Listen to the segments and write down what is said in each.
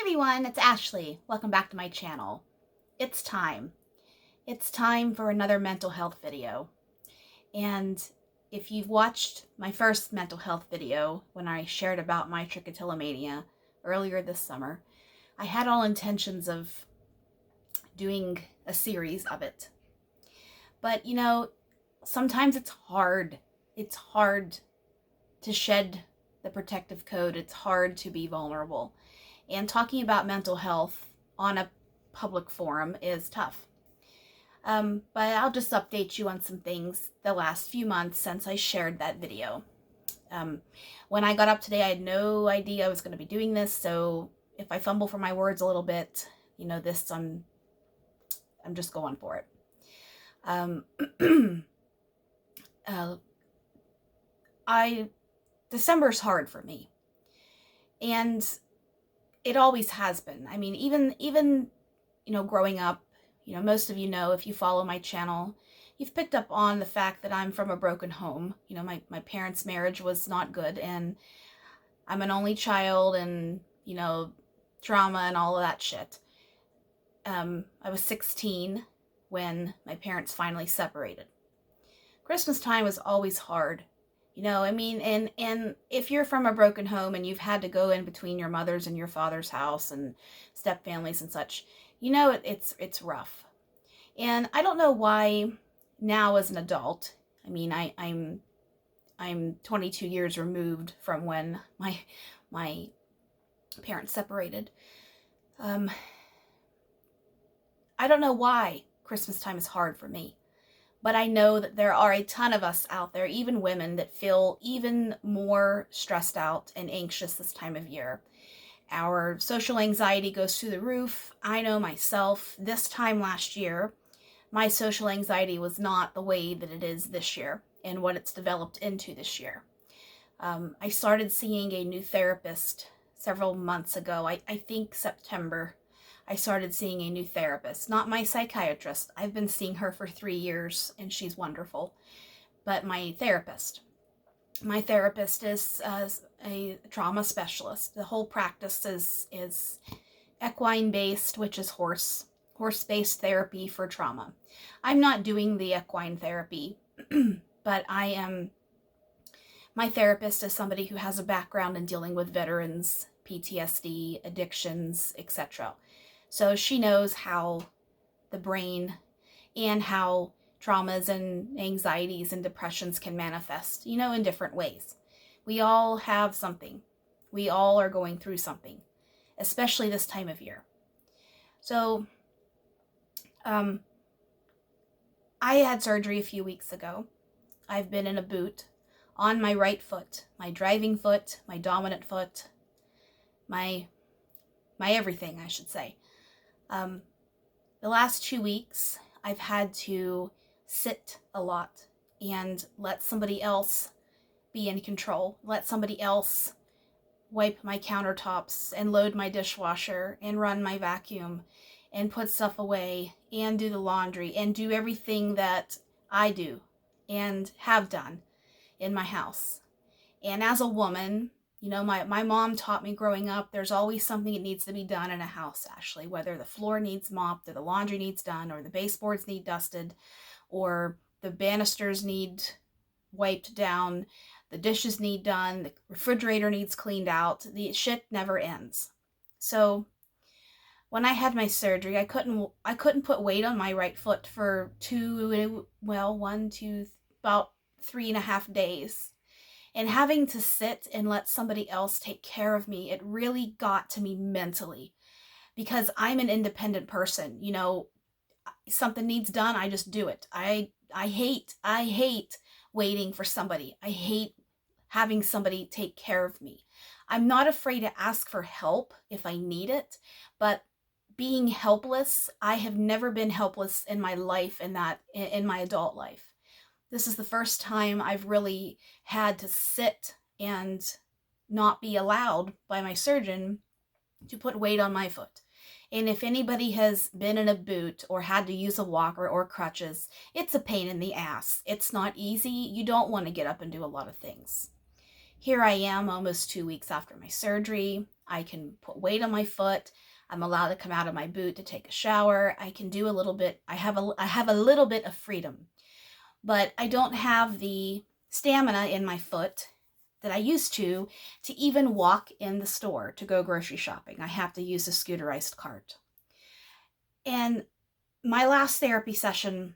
everyone, it's Ashley. Welcome back to my channel. It's time. It's time for another mental health video. And if you've watched my first mental health video when I shared about my trichotillomania earlier this summer, I had all intentions of doing a series of it. But sometimes it's hard. It's hard to shed the protective coat. It's hard to be vulnerable. And talking about mental health on a public forum is tough. But I'll just update you on some things the last few months since I shared that video. When I got up today, I had no idea I was going to be doing this, so if I fumble for my words a little bit, I'm just going for it. December's hard for me. And it always has been. I mean, even growing up, most of you know, if you follow my channel, you've picked up on the fact that I'm from a broken home. My parents' marriage was not good, and I'm an only child, and, drama and all of that shit. I was 16 when my parents finally separated. Christmas time was always hard. And if you're from a broken home and you've had to go in between your mother's and your father's house and step families and such, it's rough. And I don't know why now as an adult, I'm 22 years removed from when my parents separated. I don't know why Christmas time is hard for me. But I know that there are a ton of us out there, even women, that feel even more stressed out and anxious this time of year. Our social anxiety goes through the roof. I know myself, this time last year, my social anxiety was not the way that it is this year and what it's developed into this year. I started seeing a new therapist several months ago, I think September. I started seeing a new therapist, not my psychiatrist. I've been seeing her for 3 years and she's wonderful. But my therapist is a trauma specialist. The whole practice is equine based, which is horse-based therapy for trauma. I'm not doing the equine therapy, but my therapist is somebody who has a background in dealing with veterans, PTSD, addictions, etc. So she knows how the brain and how traumas and anxieties and depressions can manifest, in different ways. We all have something. We all are going through something, especially this time of year. So, I had surgery a few weeks ago. I've been in a boot on my right foot, my driving foot, my dominant foot, my everything, I should say. The last 2 weeks, I've had to sit a lot and let somebody else be in control. Let somebody else wipe my countertops and load my dishwasher and run my vacuum and put stuff away and do the laundry and do everything that I do and have done in my house. And as a woman, my mom taught me growing up, there's always something that needs to be done in a house, Ashley, whether the floor needs mopped or the laundry needs done or the baseboards need dusted or the banisters need wiped down, the dishes need done, the refrigerator needs cleaned out. The shit never ends. So when I had my surgery, I couldn't put weight on my right foot for about 3.5 days. And having to sit and let somebody else take care of me, it really got to me mentally. Because I'm an independent person. Something needs done, I just do it. I hate waiting for somebody. I hate having somebody take care of me. I'm not afraid to ask for help if I need it, but being helpless, I have never been helpless in my life, in my adult life. This is the first time I've really had to sit and not be allowed by my surgeon to put weight on my foot. And if anybody has been in a boot or had to use a walker or crutches, it's a pain in the ass. It's not easy. You don't want to get up and do a lot of things. Here I am almost 2 weeks after my surgery. I can put weight on my foot. I'm allowed to come out of my boot to take a shower. I can do a little bit. I have a little bit of freedom, but I don't have the stamina in my foot that I used to even walk in the store to go grocery shopping. I have to use a scooterized cart. And my last therapy session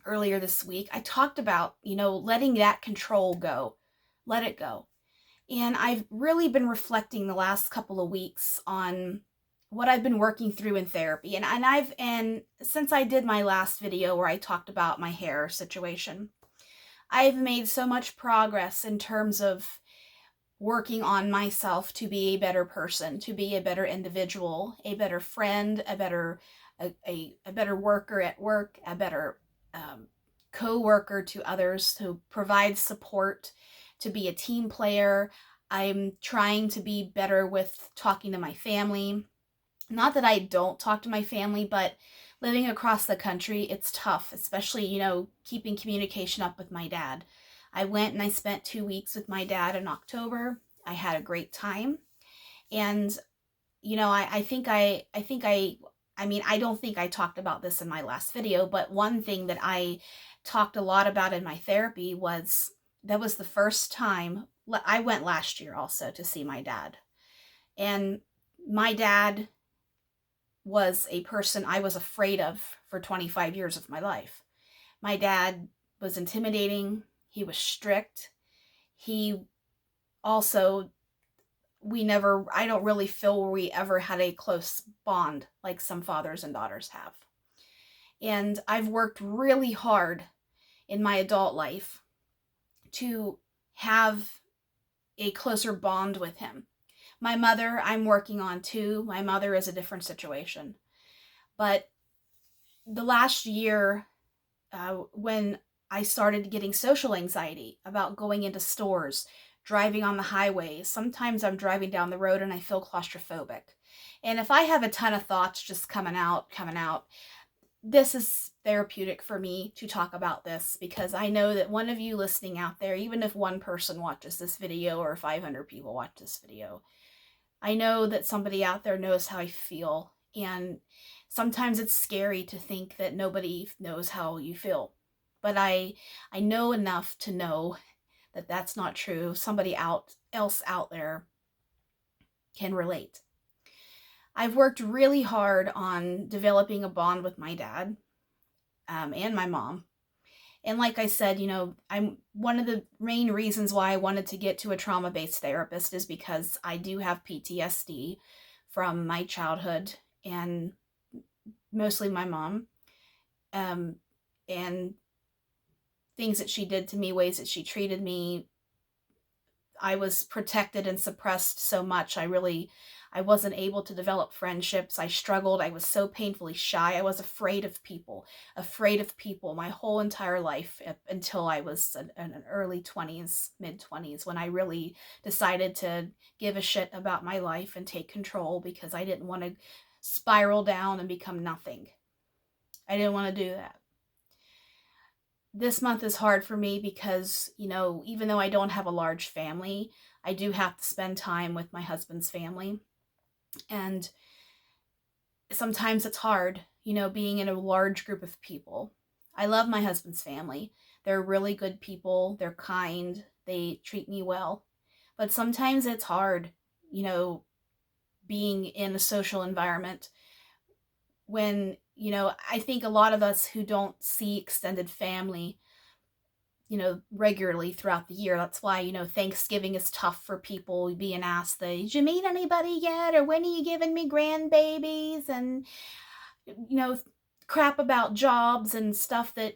earlier this week, I talked about, letting that control go. Let it go. And I've really been reflecting the last couple of weeks on what I've been working through in therapy. And since I did my last video where I talked about my hair situation, I've made so much progress in terms of working on myself to be a better person, to be a better individual, a better friend, a better worker at work, a better co-worker to others, to provide support, to be a team player. I'm trying to be better with talking to my family. Not that I don't talk to my family, but living across the country, it's tough, especially, keeping communication up with my dad. I went and I spent 2 weeks with my dad in October. I had a great time. And, I don't think I talked about this in my last video, but one thing that I talked a lot about in my therapy was that was the first time. I went last year also to see my dad. And my dad was a person I was afraid of for 25 years of my life. My dad was intimidating. He was strict. He also, I don't really feel we ever had a close bond like some fathers and daughters have. And I've worked really hard in my adult life to have a closer bond with him. My mother, I'm working on too. My mother is a different situation. But the last year, when I started getting social anxiety about going into stores, driving on the highways, sometimes I'm driving down the road and I feel claustrophobic. And if I have a ton of thoughts just coming out, this is therapeutic for me to talk about this, because I know that one of you listening out there, even if one person watches this video or 500 people watch this video, I know that somebody out there knows how I feel. And sometimes it's scary to think that nobody knows how you feel. But I know enough to know that that's not true. Somebody else out there can relate. I've worked really hard on developing a bond with my dad and my mom. And like I said, I'm one of the main reasons why I wanted to get to a trauma-based therapist is because I do have PTSD from my childhood, and mostly my mom, and things that she did to me, ways that she treated me. I was protected and suppressed so much. I wasn't able to develop friendships. I struggled. I was so painfully shy. I was afraid of people my whole entire life until I was in early 20s, mid 20s, when I really decided to give a shit about my life and take control, because I didn't want to spiral down and become nothing. I didn't want to do that. This month is hard for me because, even though I don't have a large family, I do have to spend time with my husband's family. And sometimes it's hard, being in a large group of people. I love my husband's family. They're really good people. They're kind. They treat me well. But sometimes it's hard, being in a social environment when, I think a lot of us who don't see extended family, regularly throughout the year. That's why, Thanksgiving is tough for people being asked, did you meet anybody yet? Or when are you giving me grandbabies? And, crap about jobs and stuff that,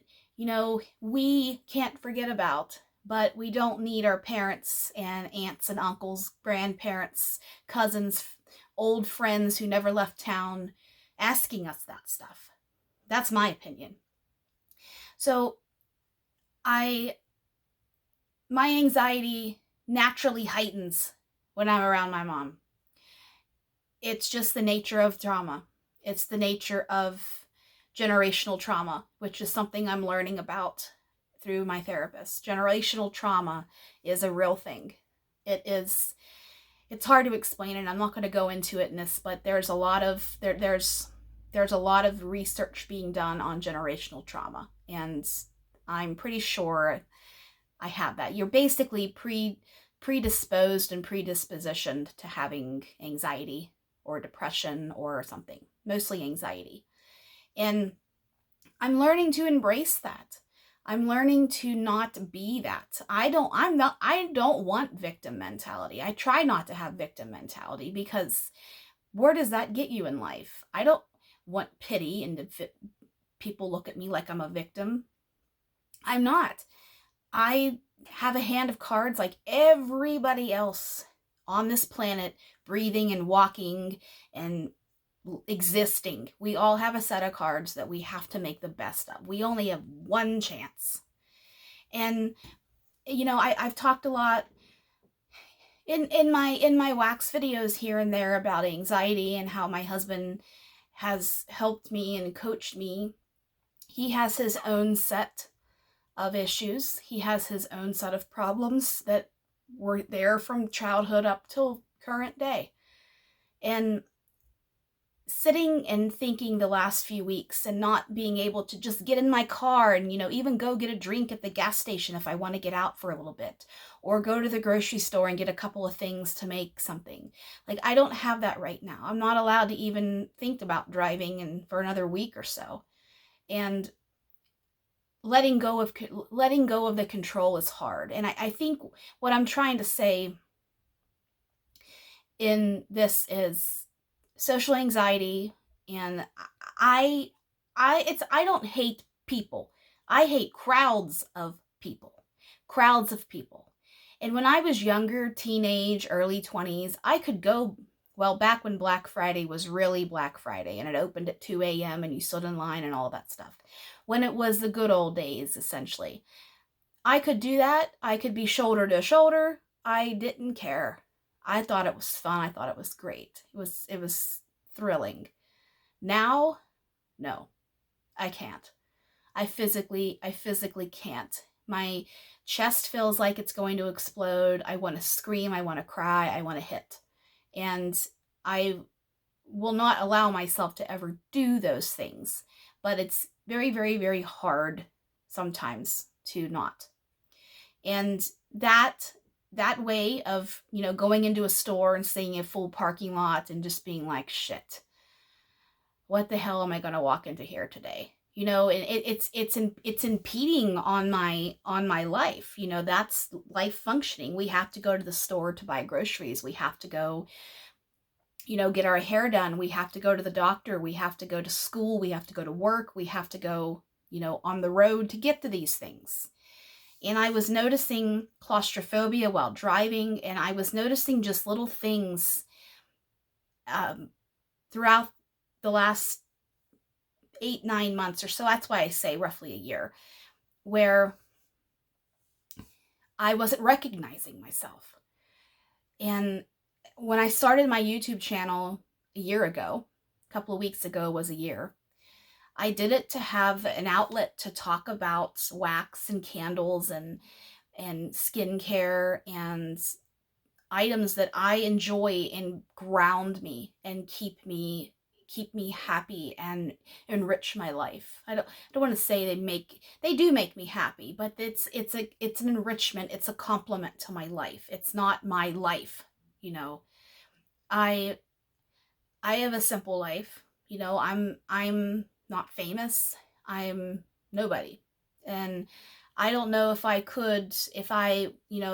we can't forget about. But we don't need our parents and aunts and uncles, grandparents, cousins, old friends who never left town asking us that stuff. That's my opinion. So my anxiety naturally heightens when I'm around my mom. It's just the nature of trauma. It's the nature of generational trauma, which is something I'm learning about through my therapist. Generational trauma is a real thing. It's it's hard to explain, and I'm not going to go into it in this, but there's a lot of there's a lot of research being done on generational trauma, and I'm pretty sure I have that. You're basically predisposed and predispositioned to having anxiety or depression or something, mostly anxiety. And I'm learning to embrace that. I'm learning to not be that. I don't want victim mentality. I try not to have victim mentality, because where does that get you in life? I don't want pity and to people look at me like I'm a victim. I'm not. I have a hand of cards like everybody else on this planet, breathing and walking and existing. We all have a set of cards that we have to make the best of. We only have one chance. And I've talked a lot in my wax videos here and there about anxiety and how my husband has helped me and coached me. He has his own set of issues. He has his own set of problems that were there from childhood up till current day. And sitting and thinking the last few weeks and not being able to just get in my car and, even go get a drink at the gas station if I want to get out for a little bit, or go to the grocery store and get a couple of things to make something. Like, I don't have that right now. I'm not allowed to even think about driving for another week or so. And letting go of the control is hard. And I think what I'm trying to say in this is social anxiety, and I don't hate people. I hate crowds of people. Crowds of people. And when I was younger, teenage, early 20s, I could go, well, back when Black Friday was really Black Friday and it opened at 2 a.m. and you stood in line and all that stuff. When it was the good old days, essentially. I could do that. I could be shoulder to shoulder. I didn't care. I thought it was fun. I thought it was great. It was thrilling. Now, no, I can't. I physically can't. My chest feels like it's going to explode. I want to scream. I want to cry. I want to hit. And I will not allow myself to ever do those things. But it's very, very, very hard sometimes to not. And that way of, going into a store and seeing a full parking lot and just being like, shit, what the hell am I going to walk into here today? It's impeding on my life. That's life functioning. We have to go to the store to buy groceries. We have to go, get our hair done. We have to go to the doctor. We have to go to school. We have to go to work. We have to go, on the road to get to these things. And I was noticing claustrophobia while driving, and I was noticing just little things throughout the last 8-9 months or so. That's why I say roughly a year, where I wasn't recognizing myself. And when I started my YouTube channel a year ago, a couple of weeks ago was a year, I did it to have an outlet to talk about wax and candles and skincare and items that I enjoy and ground me and keep me happy and enrich my life. I don't want to say they do make me happy, but it's an enrichment. It's a complement to my life. It's not my life, I have a simple life. I'm not famous. I'm nobody. And I don't know if I,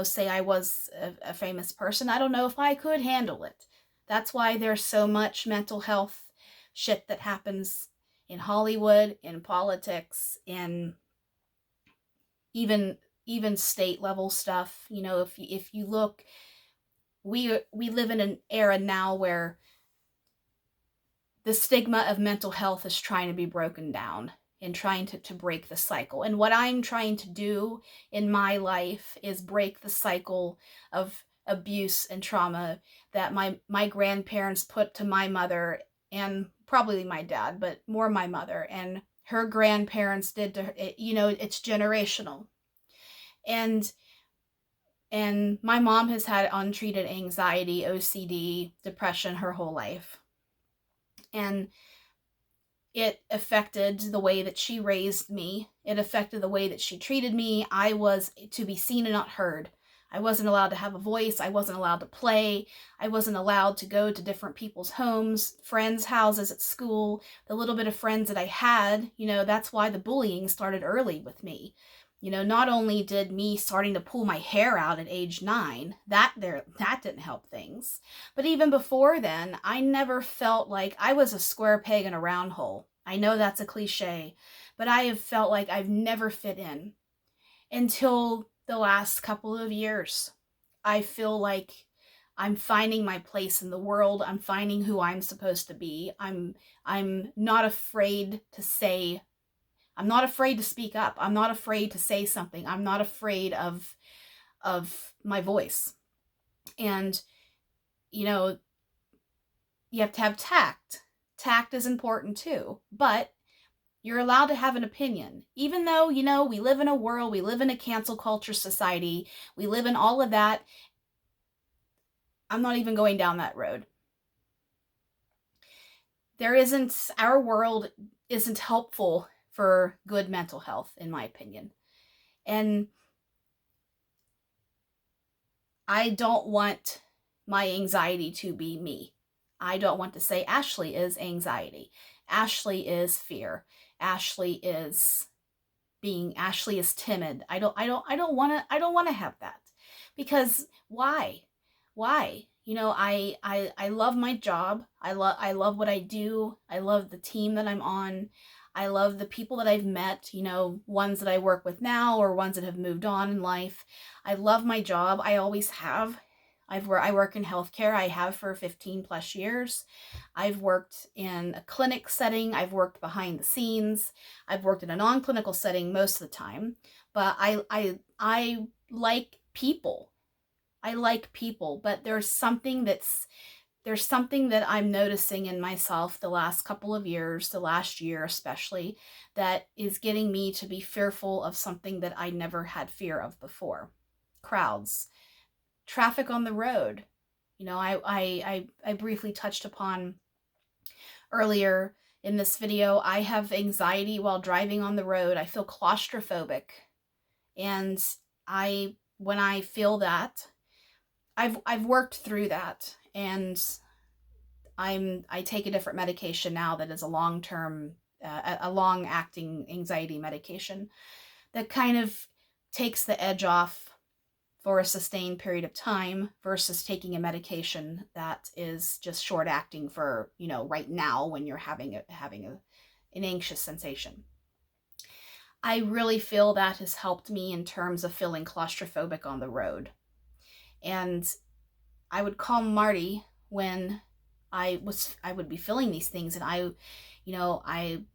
say I was a famous person, I don't know if I could handle it. That's why there's so much mental health shit that happens in Hollywood, in politics, in even state level stuff. If you look, we live in an era now where the stigma of mental health is trying to be broken down and trying to break the cycle. And what I'm trying to do in my life is break the cycle of abuse and trauma that my grandparents put to my mother, and probably my dad, but more my mother, and her grandparents did to her. It's generational. And And my mom has had untreated anxiety, OCD, depression her whole life. And it affected the way that she raised me. It affected the way that she treated me. I was to be seen and not heard. I wasn't allowed to have a voice. I wasn't allowed to play. I wasn't allowed to go to different people's homes, friends' houses at school. The little bit of friends that I had, that's why the bullying started early with me. Not only did me starting to pull my hair out at age 9, that didn't help things. But even before then, I never felt like I was a square peg in a round hole. I know that's a cliche, but I have felt like I've never fit in until the last couple of years. I feel like I'm finding my place in the world. I'm finding who I'm supposed to be. I'm not afraid to say, I'm not afraid to speak up. I'm not afraid to say something. I'm not afraid of my voice. And you have to have tact. Tact is important too, but you're allowed to have an opinion. Even though, we live in a world, we live in a cancel culture society, we live in all of that. I'm not even going down that road. Our world isn't helpful for good mental health, in my opinion. And I don't want my anxiety to be me. I don't want to say Ashley is anxiety. Ashley is fear. Ashley is timid. I don't want to have that. Because why? I love my job. I love what I do. I love the team that I'm on. I love the people that I've met, ones that I work with now or ones that have moved on in life. I love my job. I always have. I work in healthcare. I have for 15 plus years. I've worked in a clinic setting. I've worked behind the scenes. I've worked in a non-clinical setting most of the time. But I like people. I like people, but there's something that I'm noticing in myself the last couple of years, the last year especially, that is getting me to be fearful of something that I never had fear of before. Crowds. Traffic on the road. I briefly touched upon earlier in this video. I have anxiety while driving on the road. I feel claustrophobic. And when I feel that, I've worked through that, and I take a different medication now that is a long-term, a long-acting anxiety medication that kind of takes the edge off for a sustained period of time versus taking a medication that is just short-acting for, right now when you're having an anxious sensation. I really feel that has helped me in terms of feeling claustrophobic on the road. And I would call Marty when I would be feeling these things, and I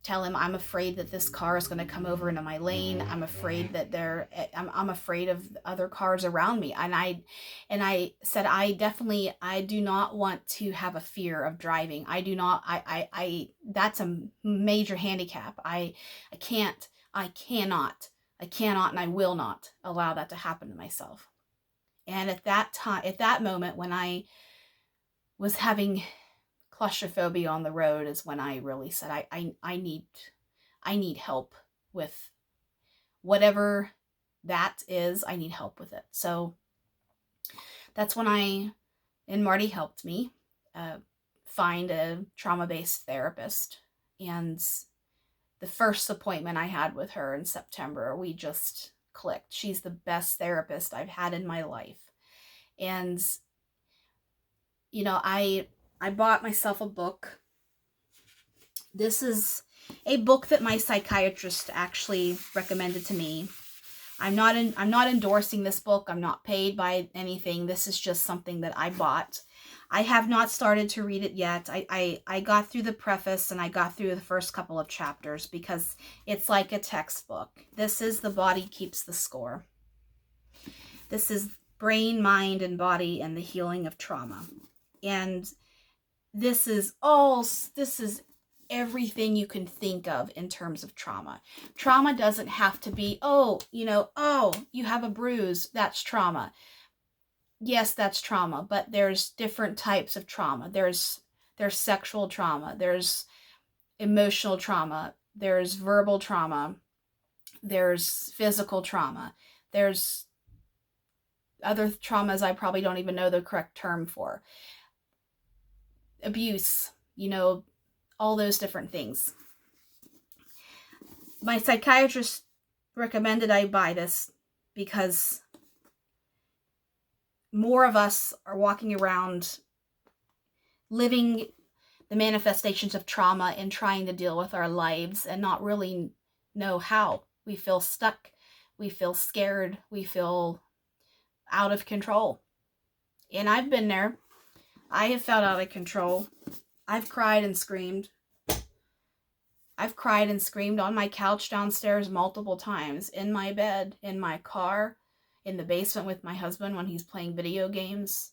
tell him I'm afraid that this car is going to come over into my lane. I'm afraid that I'm afraid of other cars around me. And I said, I do not want to have a fear of driving. I do not, that's a major handicap. I cannot, and I will not allow that to happen to myself. And at that moment, when I was having claustrophobia on the road, is when I really said, I need help with whatever that is. I need help with it. So that's when Marty helped me find a trauma-based therapist. And the first appointment I had with her in September, we just clicked. She's the best therapist I've had in my life. And I bought myself a book. This is a book that my psychiatrist actually recommended to me. I'm not endorsing this book. I'm not paid by anything. This is just something that I bought. I have not started to read it yet. I got through the preface and I got through the first couple of chapters because it's like a textbook. This is The Body Keeps the Score. This is Brain, Mind, and Body and the Healing of Trauma. And this is everything you can think of in terms of trauma. Trauma doesn't have to be, you have a bruise, that's trauma. yes, that's trauma, but there's different types of trauma. There's sexual trauma, there's emotional trauma, there's verbal trauma, there's physical trauma, there's other traumas I probably don't even know the correct term for. Abuse, all those different things. My psychiatrist recommended I buy this because more of us are walking around living the manifestations of trauma and trying to deal with our lives and not really know how. We feel stuck. We feel scared. We feel out of control. And I've been there. I have felt out of control. I've cried and screamed. I've cried and screamed on my couch downstairs multiple times, in my bed, in my car, in the basement with my husband when he's playing video games.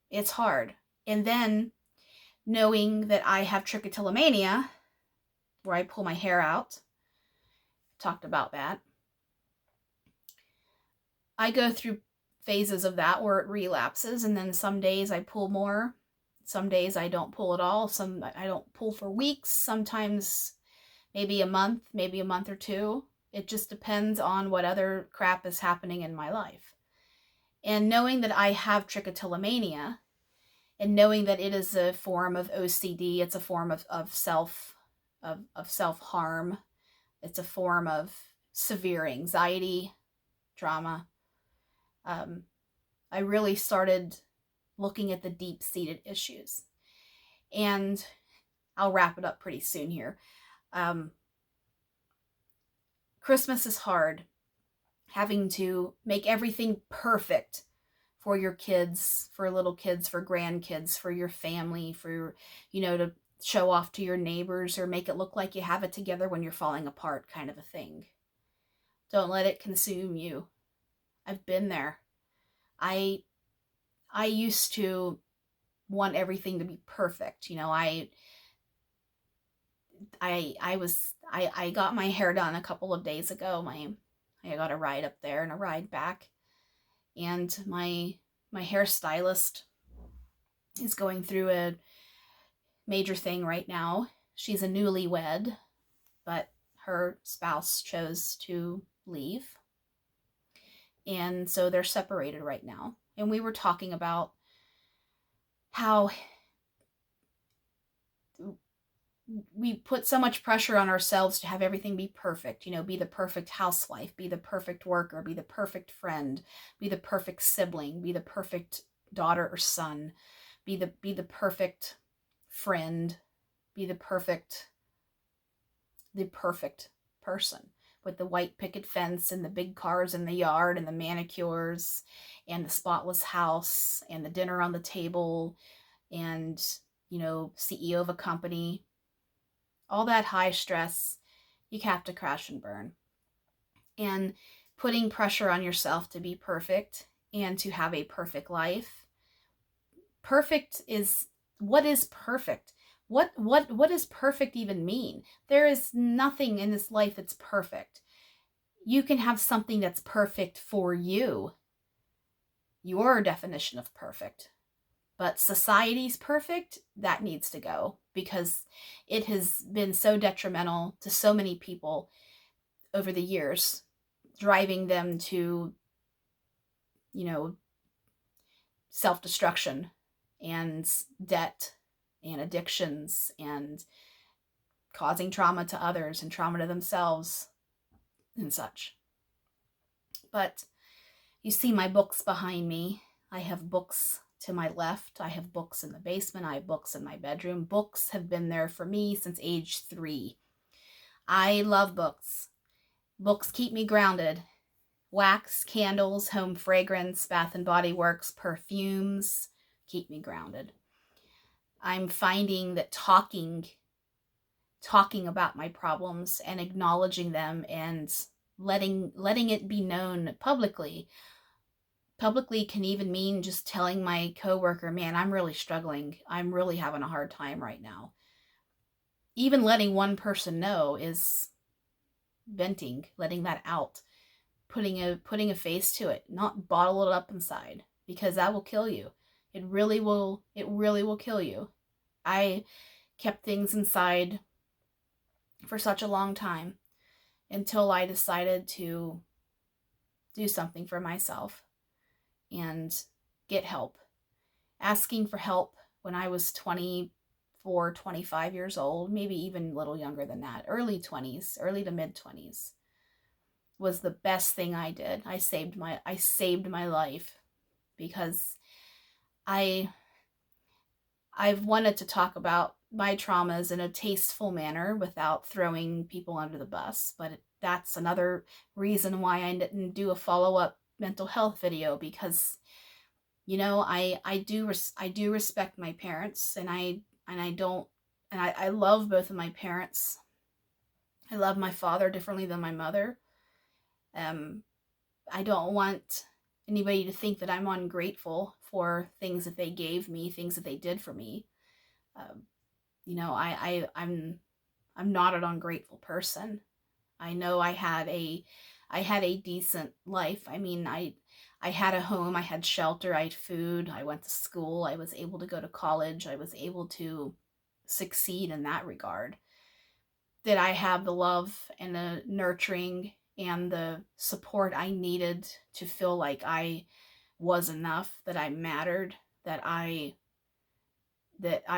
It's hard. And then knowing that I have trichotillomania, where I pull my hair out, talked about that. I go through phases of that where it relapses, and then some days I pull more, some days I don't pull at all, some I don't pull for weeks, sometimes maybe a month or two. It just depends on what other crap is happening in my life. And knowing that I have trichotillomania, and knowing that it is a form of OCD, it's a form of self-harm, it's a form of severe anxiety, trauma. I really started looking at the deep-seated issues. And I'll wrap it up pretty soon here. Christmas is hard. Having to make everything perfect for your kids, for little kids, for grandkids, for your family, for, to show off to your neighbors or make it look like you have it together when you're falling apart, kind of a thing. Don't let it consume you. I've been there. I used to want everything to be perfect. I got my hair done a couple of days ago. I got a ride up there and a ride back. And my hairstylist is going through a major thing right now. She's a newlywed, but her spouse chose to leave. And so they're separated right now. And we were talking about how we put so much pressure on ourselves to have everything be perfect, be the perfect housewife, be the perfect worker, be the perfect friend, be the perfect sibling, be the perfect daughter or son, be the perfect friend, be the perfect person with the white picket fence and the big cars in the yard and the manicures and the spotless house and the dinner on the table and, CEO of a company. All that high stress, you have to crash and burn. And putting pressure on yourself to be perfect and to have a perfect life. Perfect is, what is perfect? What does perfect even mean? There is nothing in this life that's perfect. You can have something that's perfect for you, your definition of perfect. But society's perfect, that needs to go, because it has been so detrimental to so many people over the years, driving them to, self-destruction and debt and addictions and causing trauma to others and trauma to themselves and such. But you see my books behind me. I have books to my left. I have books in the basement. I have books in my bedroom. Books have been there for me since age 3. I love books. Books keep me grounded. Wax, candles, home fragrance, Bath and Body Works, perfumes keep me grounded. I'm finding that talking about my problems and acknowledging them and letting it be known publicly can even mean just telling my coworker, man, I'm really struggling. I'm really having a hard time right now. Even letting one person know is venting, letting that out. putting a face to it, not bottle it up inside, because that will kill you. It really will kill you. I kept things inside for such a long time until I decided to do something for myself and get help. Asking for help when I was 24, 25 years old, maybe even a little younger than that, early 20s, early to mid 20s, was the best thing I did. I saved my life, because I've wanted to talk about my traumas in a tasteful manner without throwing people under the bus, but that's another reason why I didn't do a follow-up mental health video, because I do respect my parents, and I love both of my parents. I love my father differently than my mother. I don't want anybody to think that I'm ungrateful for things that they gave me, things that they did for me. Um, I'm not an ungrateful person. I know I had a decent life. I mean, I had a home, I had shelter, I had food, I went to school, I was able to go to college, I was able to succeed in that regard. Did I have the love and the nurturing and the support I needed to feel like I was enough, that I mattered, that I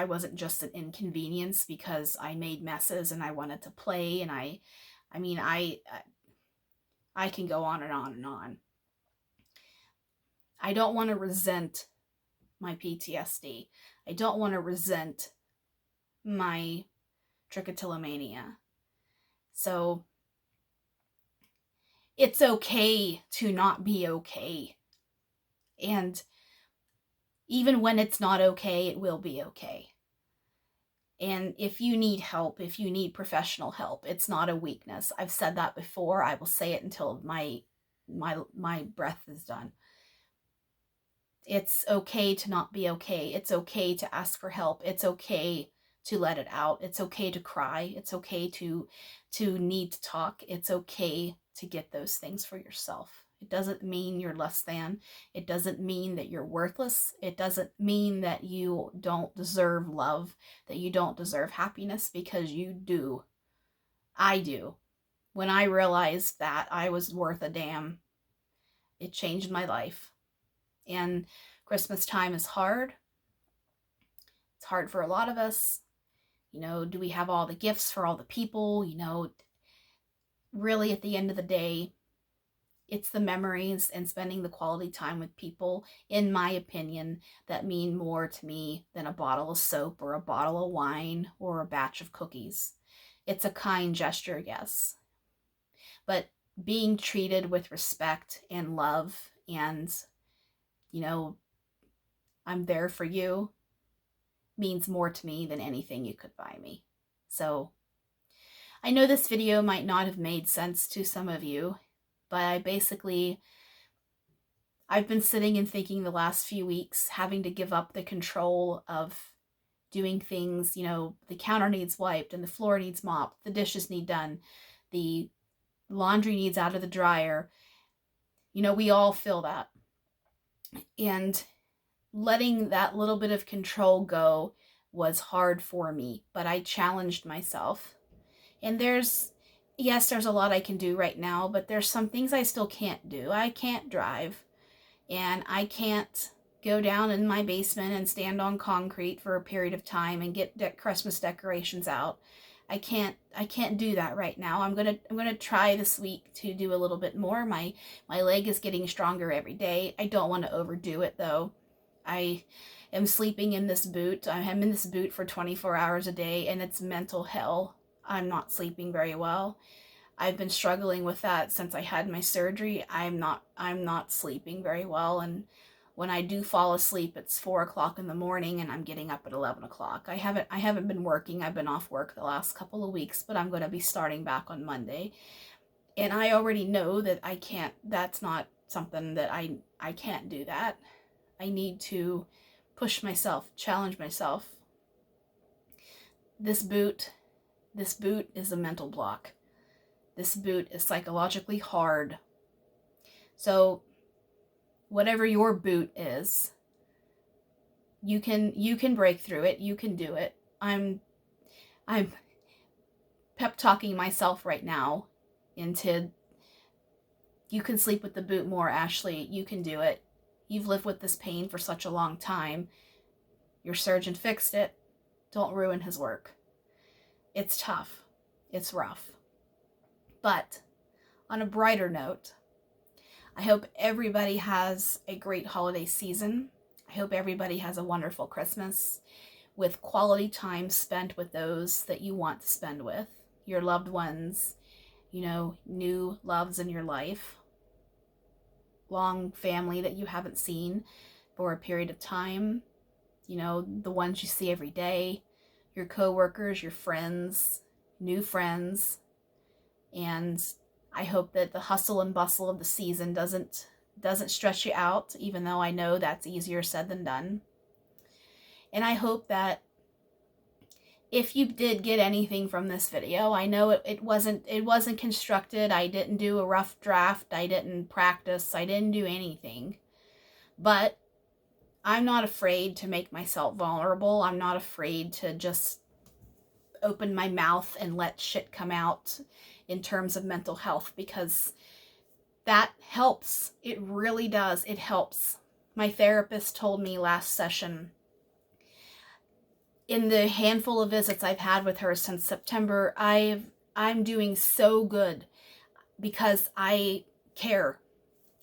wasn't just an inconvenience because I made messes and I wanted to play, and I mean I can go on and on and on. I don't want to resent my PTSD. I don't want to resent my trichotillomania. So it's okay to not be okay. And even when it's not okay, it will be okay. And if you need help, if you need professional help, it's not a weakness. I've said that before. I will say it until my breath is done. It's okay to not be okay. It's okay to ask for help. It's okay to let it out. It's okay to cry. It's okay to need to talk. It's okay to get those things for yourself. It doesn't mean you're less than. It doesn't mean that you're worthless. It doesn't mean that you don't deserve love, that you don't deserve happiness, because you do. I do. When I realized that I was worth a damn, it changed my life. And Christmas time is hard. It's hard for a lot of us. Do we have all the gifts for all the people? Really at the end of the day, it's the memories and spending the quality time with people, in my opinion, that mean more to me than a bottle of soap or a bottle of wine or a batch of cookies. It's a kind gesture, yes. But being treated with respect and love and, I'm there for you, means more to me than anything you could buy me. So I know this video might not have made sense to some of you, but I've been sitting and thinking the last few weeks, having to give up the control of doing things. The counter needs wiped and the floor needs mopped, the dishes need done, the laundry needs out of the dryer. We all feel that. And letting that little bit of control go was hard for me, but I challenged myself. And there's a lot I can do right now, but there's some things I still can't do. I can't drive, and I can't go down in my basement and stand on concrete for a period of time and get Christmas decorations out. I can't do that right now. I'm gonna try this week to do a little bit more. My leg is getting stronger every day. I don't want to overdo it though. I am sleeping in this boot. I'm in this boot for 24 hours a day, and it's mental hell. I'm not sleeping very well. I've been struggling with that since I had my surgery. I'm not sleeping very well, and when I do fall asleep, it's 4 o'clock in the morning, and I'm getting up at 11 o'clock. I haven't been working. I've been off work the last couple of weeks, but I'm going to be starting back on Monday. And I already know that I can't. That's not something that I can't do that. I need to push myself, challenge myself. This boot is a mental block. This boot is psychologically hard So whatever your boot is, you can break through it. You can do it. I'm pep talking myself right now into, you can sleep with the boot more, Ashley. You can do it. You've lived with this pain for such a long time. Your surgeon fixed it. Don't ruin his work. It's tough. It's rough. But on a brighter note, I hope everybody has a great holiday season. I hope everybody has a wonderful Christmas with quality time spent with those that you want to spend with, your loved ones, new loves in your life, long family that you haven't seen for a period of time, the ones you see every day, your coworkers, your friends, new friends. And I hope that the hustle and bustle of the season doesn't stress you out, even though I know that's easier said than done. And I hope that if you did get anything from this video, I know it wasn't constructed. I didn't do a rough draft. I didn't practice. I didn't do anything. But I'm not afraid to make myself vulnerable. I'm not afraid to just open my mouth and let shit come out in terms of mental health, because that helps. It really does. It helps. My therapist told me last session, in the handful of visits I've had with her since September, I'm doing so good because I care.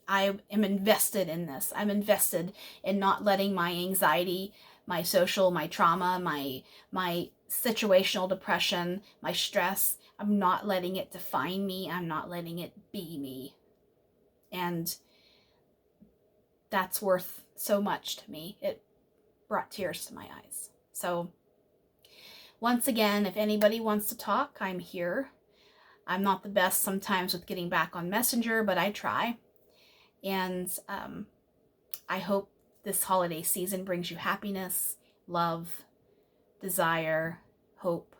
I am invested in this. I'm invested in not letting my anxiety, my social, my trauma, my situational depression, my stress, I'm not letting it define me. I'm not letting it be me. And that's worth so much to me. It brought tears to my eyes. So once again, if anybody wants to talk, I'm here. I'm not the best sometimes with getting back on Messenger, but I try. And I hope this holiday season brings you happiness, love, desire, hope,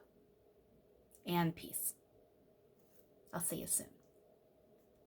and peace. I'll see you soon.